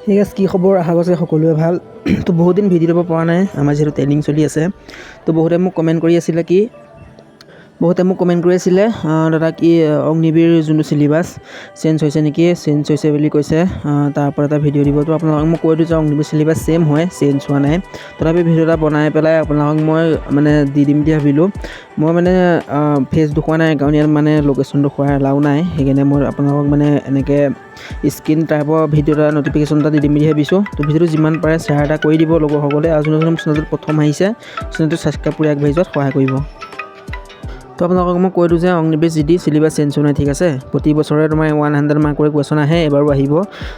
ঠিক আছে, কি খবৰ? আশা কৰিছে সকলোৱে ভাল। তো বহুত দিন ভিডিঅ' দিব পৰা নাই, আমাৰ যিহেতু ট্ৰেইনিং চলি আছে। তো বহুতে মোক কমেণ্ট কৰি আছিলে দাদা কি অগ্নিবীৰ যোনটো চিলেবাছ চেঞ্জ হৈছে নেকি, চেঞ্জ হৈছে বুলি কৈছে। তাৰ ওপৰত এটা ভিডিঅ' দিব। তো আপোনালোকক মই কৈ দিওঁ যে অগ্নিবীৰ চিলেবাছ ছেইম হয়, চেঞ্জ হোৱা নাই। তথাপি ভিডিঅ' এটা বনাই পেলাই আপোনালোকক মই দি দিম বুলি ভাবিলোঁ। মই ফেচ দেখুওৱা নাই, কাৰণ ইয়াত লোকেশ্যন দেখুওৱা এলাউ নাই। সেইকাৰণে মই আপোনালোকক এনেকৈ স্ক্ৰীন টাইপৰ ভিডিঅ' এটা ন'টিফিকেশ্যন এটা দি দিম বুলি ভাবিছোঁ। তো ভিডিঅ'টো যিমান পাৰে শ্বেয়াৰ এটা কৰি দিব লগৰসকলে, আৰু যোনজন চেনেলটোত প্ৰথম আহিছে চেনেলটো ছাবস্ক্ৰাইব কৰি আগবাঢ়ি যোৱাত সহায় কৰিব। তো আপোনালোকক মই কৈ দিওঁ যে অগ্নিবীৰ GD চিলেবাছ চেঞ্জ হোৱা নাই, ঠিক আছে। প্ৰতি বছৰে তোমাৰ 100 মাৰ্কৰে কুৱেশ্যন আহে, এবাৰো আহিব।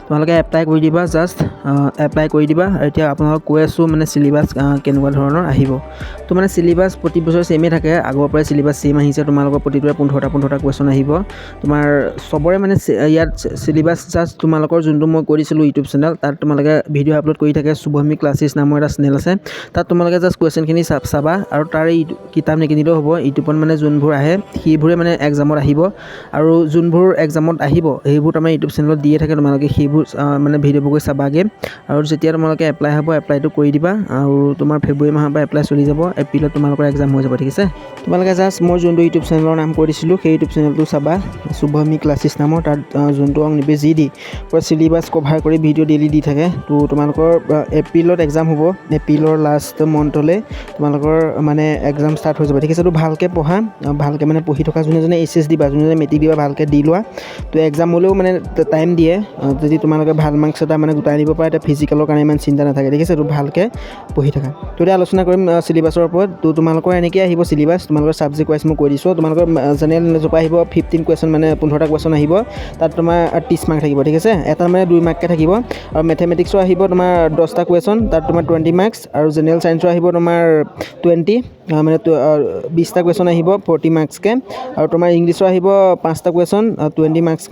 তোমালোকে এপ্লাই কৰি দিবা, জাষ্ট এপ্লাই কৰি দিবা। এতিয়া আপোনালোকক কৈ আছোঁ চিলেবাছ কেনেকুৱা ধৰণৰ আহিব। তো চিলেবাছ প্ৰতি বছৰে ছেমেই থাকে, আগৰ পৰাই চিলেবাছ ছেম আহিছে। তোমালোকৰ প্ৰতিটোৰে 15টা কুৱেশ্যন আহিব। তোমাৰ চবৰে ইয়াত চিলেবাছ জাষ্ট তোমালোকৰ যোনটো মই কৈ দিছিলোঁ ইউটিউব চেনেল, তাত তোমালোকে ভিডিঅ' আপলোড কৰি থাকে। শুভমী ক্লাছেছ নামৰ এটা চেনেল আছে, তাত তোমালোকে জাষ্ট কুৱেশ্যনখিনি চাবা, আৰু তাৰে কিতাপ নিকিনিলেও হ'ব। ইউটিউবত যোনবোৰ আহে সেইবোৰে এক্সামত আহিব, আৰু যোনবোৰ এক্সামত আহিব সেইবোৰ তোমাৰ ইউটিউব চেনেলত দিয়ে থাকে। তোমালোকে সেইবোৰ ভিডিঅ'বোৰ গৈ চাবাগৈ, আৰু যেতিয়া তোমালোকে এপ্লাই হ'ব, এপ্লাইটো কৰি দিবা। আৰু তোমাৰ ফেব্ৰুৱাৰী মাহৰ পৰা এপ্লাই চলি যাব, এপ্ৰিলত তোমালোকৰ এক্সাম হৈ যাব, ঠিক আছে। তোমালোকে জাষ্ট মই যোনটো ইউটিউব চেনেলৰ নাম কৈ দিছিলোঁ সেই ইউটিউব চেনেলটো চাবা, শুভমী ক্লাছেছ নামৰ। তাত যোনটো অগ্নিবীৰ GD পুৰা চিলেবাছ কভাৰ কৰি ভিডিঅ' ডেইলি দি থাকে। তো তোমালোকৰ এপ্ৰিলত এক্সাম হ'ব, এপ্ৰিলৰ লাষ্ট মান্থলৈ তোমালোকৰ এক্সাম ষ্টাৰ্ট হৈ যাব, ঠিক আছে। তো ভালকৈ পঢ়া, ভালকৈ পঢ়ি থকা। যোনে HS দিবা, যোনে মেট্ৰিক দিবা, ভালকৈ দি লোৱা। তো এক্সাম হ'লেও টাইম দিয়ে, যদি তোমালোকে ভাল মাৰ্কছ এটা গোটাই আনিব পাৰা, এতিয়া ফিজিকেলৰ কাৰণে ইমান চিন্তা নাথাকে, ঠিক আছে। তো ভালকৈ পঢ়ি থাকা। তো এতিয়া আলোচনা কৰিম চিলেবাছৰ ওপৰত। তো তোমালোকৰ এনেকৈ আহিব চিলেবাছ, তোমালোকৰ ছাবজেক্ট ৱাইজ মই কৈ দিছোঁ। তোমালোকৰ জেনেৰেল নলেজৰ পৰা আহিব 15 কুৱেশ্যন, 15টা কুৱেশ্যন আহিব। তাত তোমাৰ 30 মাৰ্ক থাকিব, ঠিক আছে। এটা 2 মাৰ্ককৈ থাকিব। আৰু মেথমেটিক্সৰ আহিব তোমাৰ 10টা কুৱেশ্যন, তাত তোমাৰ 20 মাৰ্কছ। আৰু জেনেৰেল ছায়েন্সৰ আহিব তোমাৰ 20টা কুৱেশ্যন আহিব 40 মাৰ্কছকৈ। আৰু তোমাৰ ইংলিছৰ আহিব 5টা কুৱেশ্যন, 20 মাৰ্কছ,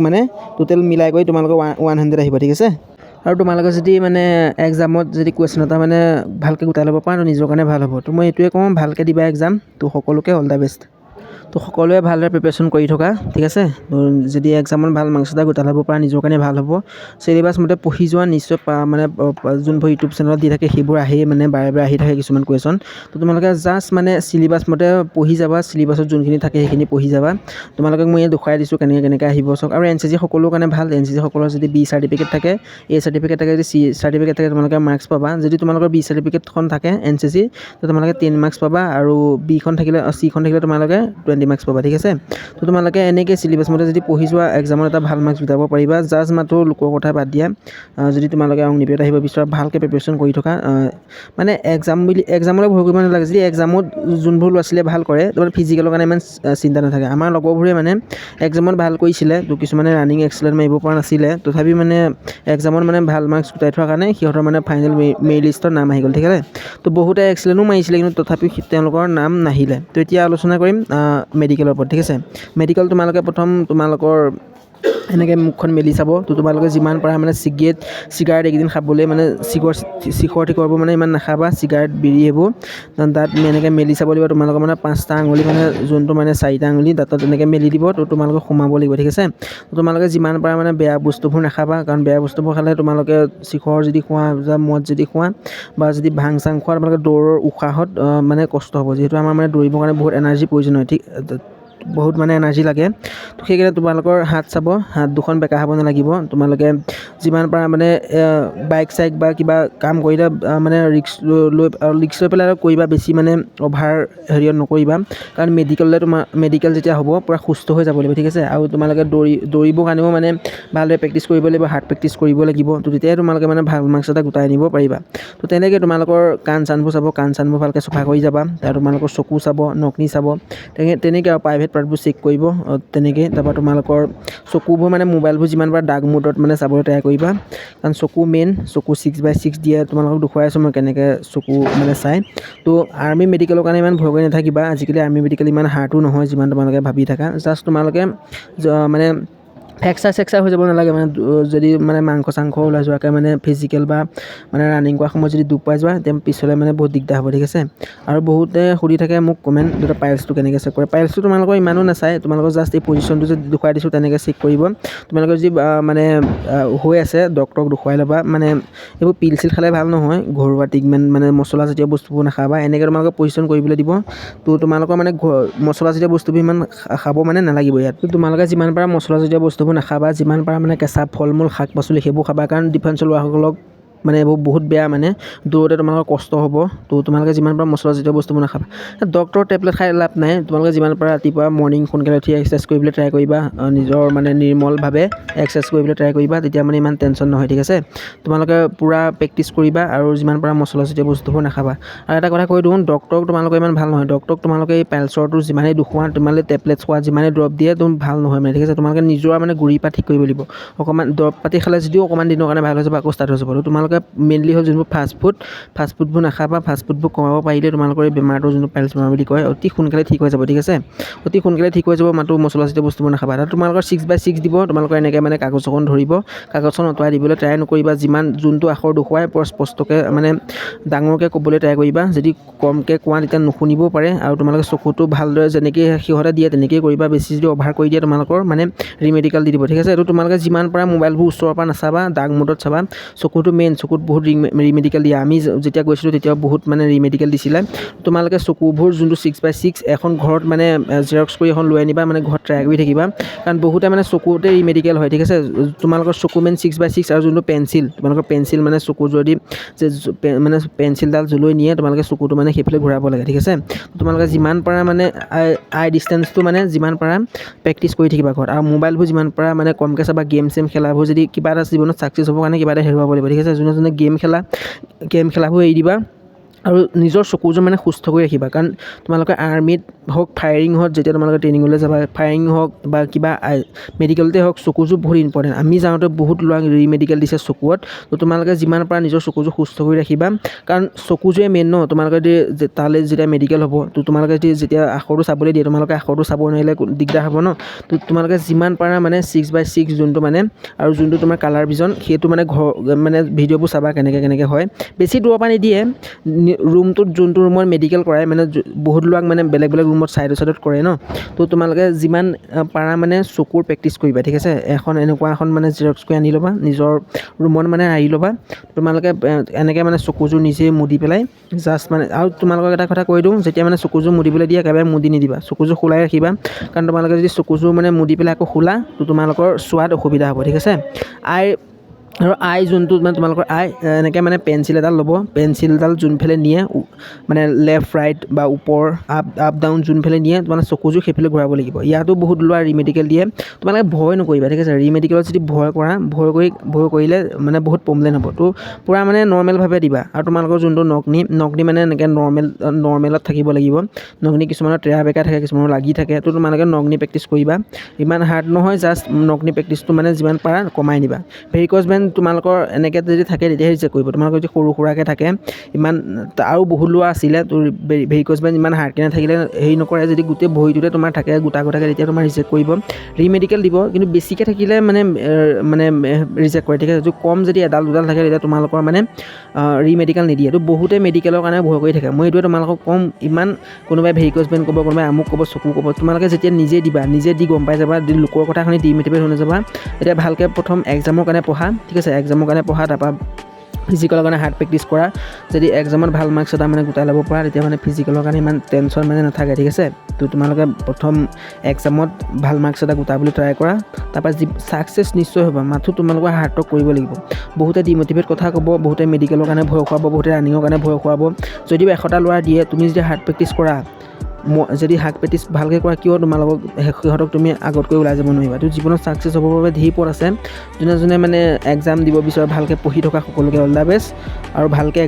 টোটেল মিলাই কৰি তোমালোকৰ 100 আহিব, ঠিক আছে। আৰু তোমালোকে যদি এক্সামত যদি কুৱেশ্যন এটা ভালকৈ গোটাই ল'ব পাৰা, তো নিজৰ কাৰণে ভাল হ'ব। তো মই এইটোৱে কওঁ, ভালকৈ দিবা এক্সাম। তো সকলোকে অল দ্য বেষ্ট। তো সকলোৱে ভালদৰে প্ৰিপেৰেশ্যন কৰি থকা, ঠিক আছে। তো যদি এক্সামত ভাল মাৰ্কছ এটা গোটাই ল'ব পৰা, নিজৰ কাৰণে ভাল হ'ব। চিলেবাছ মতে পঢ়ি যোৱা, নিশ্চয় যোনবোৰ ইউটিউব চেনেলত দি থাকে সেইবোৰ আহেই, বাৰে বাৰে আহি থাকে কিছুমান কুৱেশ্যন। তো তোমালোকে জাষ্ট চিলেবাছ মতে পঢ়ি যাবা, চিলেবাছত যোনখিনি থাকে সেইখিনি পঢ়ি যাবা। তোমালোকক মই দেখুৱাই দিছোঁ কেনেকৈ আহিব চব। আৰু NCC সকলোৰ কাৰণে ভাল। NCC সকলৰ যদি B চাৰ্টিফিকেট থাকে, A চাৰ্টিফিকেট থাকে, যদি C চাৰ্টিফিকেট থাকে, তোমালোকে মাৰ্কছ পাবা। যদি তোমালোকৰ B চাৰ্টিফিকেটখন থাকে NCC, তো তোমালোকে 10 মাৰ্কছ পাবা। আৰু C খন থাকিলে তোমালোকে 20 মাৰ্কছ পাবা, ঠিক আছে। তো তোমালোকে এনেকৈ চিলেবাছ মতে যদি পঢ়ি যোৱা, এক্সামত এটা ভাল মাৰ্কছ গোটাব পাৰিবা। জাষ্ট মাত্ৰ লোকৰ কথা বাদ দিয়া। যদি তোমালোকে অগ্নিবীৰত আহিব বিচৰা, ভালকৈ প্ৰিপেৰেশ্যন কৰি থকা। এক্সামলৈ ভয় কৰিব নালাগে। যদি এক্সামত যোনবোৰ ল'ৰা ছোৱালীয়ে ভাল কৰে, তোমাৰ ফিজিকেলৰ কাৰণে ইমান চিন্তা নাথাকে। আমাৰ লগৰবোৰে এক্সামত ভাল কৰিছিলে, তো কিছুমানে ৰানিং এক্সেলেণ্ট মাৰিব পৰা নাছিলে, তথাপি এক্সামত ভাল মাৰ্কছ গোটাই থোৱাৰ কাৰণে সিহঁতৰ ফাইনেল মেৰিট লিষ্টত নাম আহি গ'ল, ঠিক আছে। তো বহুতে এক্সেলেণ্টো মাৰিছিলে, কিন্তু তথাপি তেওঁলোকৰ নাম নাহিলে। তো এতিয়া আলোচনা কৰিম মেডিকেলৰ ওপৰত, ঠিক আছে। মেডিকেল তোমালোকে প্ৰথম তোমালোকৰ এনেকৈ মুখখন মেলি চাব। তো তোমালোকে যিমান পাৰা চিগাৰেট এইকেইদিন খাবলৈ চিখৰ টিখৰবোৰ ইমান নাখাবা, চিগাৰেট বিড়ি এইবোৰ। তাত এনেকৈ মেলি চাব লাগিব। তোমালোকৰ 5টা আঙুলি যোনটো 4টা আঙুলি দাঁতত এনেকৈ মেলি দিব। তো তোমালোকে সোমাব লাগিব, ঠিক আছে। তো তোমালোকে যিমান পাৰা বেয়া বস্তুবোৰ নাখাবা, কাৰণ বেয়া বস্তুবোৰ খালে তোমালোকে চিখৰ যদি খোৱা, মদ যদি খোৱা, বা যদি ভাং চাং খোৱা, তোমালোকে দৌৰৰ উশাহত কষ্ট হ'ব। যিহেতু আমাৰ দৌৰিবৰ কাৰণে বহুত এনাৰ্জি প্ৰয়োজন হয়, ঠিক বহুত এনাৰ্জি লাগে। তো সেইকাৰণে তোমালোকৰ হাত চাব, হাত দুখন বেকা হ'ব নালাগিব। তোমালোকে যিমান পাৰা বাইক চাইক বা কিবা কাম কৰিলে ৰিক্স লৈ পেলাই কৰিবা। বেছি অভাৰ হেৰিয়ত নকৰিবা, কাৰণ মেডিকেল যেতিয়া হ'ব পূৰা সুস্থ হৈ যাব লাগিব, ঠিক আছে। আৰু তোমালোকে দৌৰিবৰ কাৰণেও ভালদৰে প্ৰেক্টিছ কৰিব লাগিব, হাৰ্ড প্ৰেক্টিছ কৰিব লাগিব। তো তেতিয়াই তোমালোকে ভাল মাৰ্কছ এটা গোটাই আনিব পাৰিবা। তো তেনেকৈ তোমালোকৰ কাণ চানবোৰ চাব, কাণ চানবোৰ ভালকৈ চফা কৰি যাবা। আৰু তোমালোকৰ চকু চাব, নকনি চাব, তেনেকৈ আৰু প্ৰাইভেট পাৰ্টবোৰ চেক কৰিব তেনেকৈ। তাৰপৰা তোমালোকৰ চকুবোৰ মোবাইলবোৰ যিমান পাৰা ডাৰ্ক মোডত চাবলৈ ট্ৰাই কৰিবা, কাৰণ চকু মেইন। চকু 6/6 দিয়ে, তোমালোকক দেখুৱাই আছোঁ মই কেনেকৈ চকু চাই। তো আৰ্মি মেডিকেলৰ কাৰণে ইমান ভয় কৰি নাথাকিবা। আজিকালি আৰ্মি মেডিকেল ইমান হাৰ্ডো নহয় যিমান তোমালোকে ভাবি থাকা। জাষ্ট তোমালোকে ফ্ৰেকচাৰ হৈ যাব নালাগে মানে যদি মানে মাংস চাংস ওলাই যোৱাকৈ মানে ফিজিকেল বা মানে ৰানিং কৰা সময়ত যদি দুখ পাই যোৱা তেতিয়া পিছলৈ মানে বহুত দিগদাৰ হ'ব ঠিক আছে। আৰু বহুতে সুধি থাকে মোক কমেণ্ট দাদা পাইলছটো কেনেকৈ চেক কৰে। পাইলছটো তোমালোকৰ ইমানো নাচায়, তোমালোকৰ জাষ্ট এই পজিশ্যনটো যে দেখুৱাই দিছোঁ তেনেকৈ চেক কৰিব। তোমালোকৰ যদি মানে হৈ আছে ডক্টৰক দেখুৱাই ল'বা। মানে এইবোৰ পিল চিল খালে ভাল নহয়, ঘৰুৱা ট্ৰিটমেণ্ট মানে মছলাজাতীয় বস্তুবোৰ নাখাবা, এনেকৈ তোমালোকক পজিশ্যন কৰিবলৈ দিব। তো তোমালোকৰ মানে মছলাজাতীয় বস্তুবোৰ ইমান খাব মানে নালাগিব ইয়াত। তো তোমালোকে যিমান পাৰা মছলাজাতীয় বস্তুবোৰ নাখাবা, যিমান পাৰা মানে কেঁচা ফল মূল শাক পাচলি সেইবোৰ খাবা। কাৰণ ডিফেন্সৰ ল'ৰাসকলক মানে এইবোৰ বহুত বেয়া, মানে দৌৰোতে তোমালোকৰ কষ্ট হ'ব। তো তোমালোকে যিমান পাৰা মছলাজাতীয় বস্তুবোৰ নাখাবা। ডক্টৰৰ টেবলেট খাই লাভ নাই, তোমালোকে যিমান পাৰা ৰাতিপুৱা মৰ্ণিং সোনকালে উঠি এক্সাৰচাইজ কৰিবলৈ ট্ৰাই কৰিবা, নিজৰ মানে নিৰ্মলভাৱে এক্সাৰচাইজ কৰিবলৈ ট্ৰাই কৰিবা, তেতিয়া মানে ইমান টেনশ্যন নহয় ঠিক আছে। তোমালোকে পূৰা প্ৰেক্টিছ কৰিবা আৰু যিমান পাৰা মছলাজাতীয় বস্তুবোৰ নাখাবা। আৰু এটা কথা কৈ দিওঁ, ডক্টৰক তোমালোকৰ ইমান ভাল নহয়। ডক্টৰক তোমালোকে এই পাইলছৰটো যিমানেই দেখুওৱা, তোমালোকে টেবলেট খোৱা, যিমানেই দৰৱ দিয়ে তুমি ভাল নহয় মানে ঠিক আছে। তোমালোকে নিজৰ মানে গুৰিৰ পৰা ঠিক কৰিব লাগিব। অকণমান দৰৱ পাতি খালে যদিও অকণমান দিনৰ কাৰণে ভাল হৈ যাব, আকৌ ষ্টাৰ্ট হৈ যাব। তোমালোকে মেইনলি হ'ল যোনবোৰ ফাষ্টফুডবোৰ নাখাবা। ফাষ্টফুডবোৰ কমাব পাৰিলে তোমালোকৰ এই বেমাৰটো যোনটো পাইলছ বেমাৰ বুলি কয় অতি সোনকালে ঠিক হৈ যাব ঠিক আছে। অতি সোনকালে ঠিক হৈ যাব, মাত্ৰ মছলাজাতীয় বস্তুবোৰ নাখাবা। আৰু তোমালোকৰ 6/6 দিব, তোমালোকৰ এনেকৈ মানে কাগজ এখন ধৰিব, কাগজখন আঁতৰাই দিবলৈ ট্ৰাই নকৰিবা। যোনটো আখৰ দেখুৱাই বৰ স্পষ্টকৈ মানে ডাঙৰকৈ ক'বলৈ ট্ৰাই কৰিবা। যদি কমকৈ কোৱা তেতিয়া নুশুনিবও পাৰে। আৰু তোমালোকে চকুটো ভালদৰে যেনেকৈ সিহঁতে দিয়ে তেনেকৈয়ে কৰিবা। বেছি যদি অভাৰ কৰি দিয়ে তোমালোকৰ মানে ৰিমেডিকেল দি দিব ঠিক আছে। এইটো তোমালোকে যিমান পাৰা মোবাইলবোৰ ওচৰৰ পৰা নাচাবা, ডাৰ্ক মোডত চাবা। চকুটো মেইন, চকুত বহুত ৰিমেডিকেল দিয়ে। আমি যেতিয়া গৈছিলোঁ তেতিয়াও বহুত মানে ৰিমেডিকেল দিছিলে। তোমালোকে চকুবোৰ যোনটো 6/6 এখন ঘৰত মানে জেৰক্স কৰি এখন লৈ আনিবা, মানে ঘৰত ট্ৰাই কৰি থাকিবা। কাৰণ বহুতে মানে চকুতে ৰিমেডিকেল হয় ঠিক আছে। তোমালোকৰ চকু মেইন 6/6 আৰু যোনটো পেঞ্চিল, তোমালোকৰ পেঞ্চিল মানে চকু যদি যে মানে পেঞ্চিলডাল জলৈ নিয়ে তোমালোকে চকুটো মানে সেইফালে ঘূৰাব লাগে ঠিক আছে। তোমালোকে যিমান পাৰা মানে আই ডিষ্টেঞ্চটো মানে যিমান পাৰা প্ৰেক্টিছ কৰি থাকিবা ঘৰত। আৰু মোবাইলবোৰ যিমান পাৰা মানে কমকৈ চাবা। গেম চেম খেলাবোৰ যদি কিবা এটা জীৱনত ছাকচেছ হ'বৰ কাৰণে কিবা এটা হেৰুৱাব লাগিব ঠিক আছে। যোনে গেম খেলাবোৰ এৰি দিবা। আৰু নিজৰ চকুযোৰ মানে সুস্থ কৰি ৰাখিবা। কাৰণ তোমালোকে আৰ্মিত হওক, ফায়াৰিং হওক, যেতিয়া তোমালোকে ট্ৰেইনিঙলৈ যাবা, ফায়াৰিং হওক বা কিবা মেডিকেলতে হওক, চকুযোৰ বহুত ইম্পৰ্টেণ্ট। আমি যাওঁতে বহুত ল'ৰাক ৰিমেডিকেল দিছে চকুত। তো তোমালোকে যিমান পাৰা নিজৰ চকুযোৰ সুস্থ কৰি ৰাখিবা। কাৰণ চকুযোৰে মেইন ন। তোমালোকে যদি তালৈ যেতিয়া মেডিকেল হ'ব, তো তোমালোকে যেতিয়া আখৰটো চাবলৈ দিয়ে, তোমালোকে আখৰটো চাব নোৱাৰিলে দিগদাৰ হ'ব ন। তো তোমালোকে যিমান পাৰা মানে 6/6 যোনটো মানে আৰু যোনটো তোমাৰ কালাৰ ভিজন, সেইটো মানে মানে ভিডিঅ'বোৰ চাবা কেনেকৈ হয়। বেছি দূৰৰ পৰা নিদিয়ে, ৰুমটোত যোনটো ৰুমত মেডিকেল কৰাই মানে বহুত ল'ৰাক মানে বেলেগ ৰুমত ছাইডত কৰে ন। তো তোমালোকে যিমান পাৰা মানে চকুৰ প্ৰেক্টিছ কৰিবা ঠিক আছে। এনেকুৱা এখন মানে জেৰক্স কৰি আনি ল'বা, নিজৰ ৰুমত মানে আঁৰি ল'বা। তোমালোকে এনেকৈ মানে চকুযোৰ নিজে মুদি পেলাই জাষ্ট মানে, আৰু তোমালোকক এটা কথা কৈ দিওঁ, যেতিয়া মানে চকুযোৰ মুদিবলৈ দিয়ে একেবাৰে মুদি নিদিবা, চকুযোৰ খোলাই ৰাখিবা। কাৰণ তোমালোকে যদি চকুযোৰ মানে মুদি পেলাই আকৌ খোলা, তো তোমালোকৰ চোৱাত অসুবিধা হ'ব ঠিক আছে। আৰু যোনটো মানে তোমালোকৰ এনেকৈ মানে পেঞ্চিল এডাল ল'ব, পেঞ্চিলডাল যোনফালে নিয়ে মানে লেফ্ট ৰাইট বা ওপৰ আপ ডাউন যোনফালে নিয়ে তোমালোকে চকুযোৰ সেইফালে ঘূৰাব লাগিব। ইয়াতো বহুত ল'ৰা ৰিমেডিকেল দিয়ে, তোমালোকে ভয় নকৰিবা ঠিক আছে। ৰিমেডিকেলত যদি ভয় কৰিলে মানে বহুত প্ৰব্লেম হ'ব। তো পূৰা মানে নৰ্মেলভাৱে দিবা। আৰু তোমালোকৰ যোনটো নগ্নি মানে এনেকৈ নৰ্মেলত থাকিব লাগিব। নগ্নি কিছুমানৰ ট্ৰেয়া বেকা থাকে, কিছুমানৰ লাগি থাকে। তো তোমালোকে নগ্নি প্ৰেক্টিছ কৰিবা। ইমান হাৰ্ড নহয়, জাষ্ট নগ্নি প্ৰেক্টিছটো মানে যিমান পাৰা কমাই নিবা। ভেৰিক'জ ভেইন তোমালোকৰ এনেকৈ যদি থাকে তেতিয়াহে ৰিজেক্ট কৰিব। তোমালোকৰ যদি সৰু সুৰাকৈ থাকে, ইমান আৰু বহুত লোৱা আছিলে, তো ভেৰিক'জ ভেইন ইমান হাৰ্ডকৈ নাথাকিলে হেৰি নকৰে। যদি গোটেই ভৰিটোতে তোমাৰ থাকে গোটাকৈ তেতিয়া তোমাৰ ৰিজেক্ট কৰিব, ৰিমেডিকেল দিব। কিন্তু বেছিকৈ থাকিলে মানে ৰিজেক্ট কৰে ঠিক আছে। যদি কম যদি এডাল দুডাল থাকে তেতিয়া তোমালোকৰ মানে ৰিমেডিকেল নিদিয়ে। তো বহুতে মেডিকেলৰ কাৰণে ভয় কৰি থাকে। মই এইটোৱে তোমালোকক ক'ম, ইমান কোনোবাই ভেৰিক'জ ভেইন ক'ব, কোনোবাই আমুক ক'ব, চকু ক'ব, তোমালোকে যেতিয়া নিজে দিবা, নিজে দি গম পাই যাবা। যদি লোকৰ কথা শুনি ডিম'টিভেট হৈ নাযাবা। এতিয়া ভালকৈ প্ৰথম এক্সামৰ কাৰণে পঢ়া ঠিক আছে। এক্সামৰ কাৰণে পঢ়া, তাৰপৰা ফিজিকেলৰ কাৰণে হাৰ্ড প্ৰেক্টিছ কৰা। যদি এক্সামত ভাল মাৰ্কছ এটা মানে গোটাই ল'ব পৰা, তেতিয়া মানে ফিজিকেলৰ কাৰণে ইমান টেনশ্যন মানে নাথাকে ঠিক আছে। তো তোমালোকে প্ৰথম এক্সামত ভাল মাৰ্কছ এটা গোটাবলৈ ট্ৰাই কৰা, তাৰপৰা ছাকচেছ নিশ্চয় হ'ব। মাথো তোমালোকৰ হাৰ্ড ৱৰ্ক কৰিব লাগিব। বহুতে ডিম'টিভেট কথা ক'ব, বহুতে মেডিকেলৰ কাৰণে ভয় খুৱাব, বহুতে ৰানিঙৰ কাৰণে ভয় খুৱাব। যদিও 100টা ল'ৰা দিয়ে, তুমি যদি হাৰ্ড প্ৰেক্টিছ কৰা, যদি হাৰ্ড প্ৰেক্টিছ ভালকৈ কৰা, কিয় তোমালোকক সিহঁতক তুমি আগতকৈ ওলাই যাব নোৱাৰিবা। তো জীৱনত ছাকচেছ হ'বৰ বাবে ধেৰ পথ আছে। যোনে মানে এক্সাম দিব বিচাৰে, ভালকৈ পঢ়ি থকা সকলোকে অল দ্য বেষ্ট আৰু ভালকৈ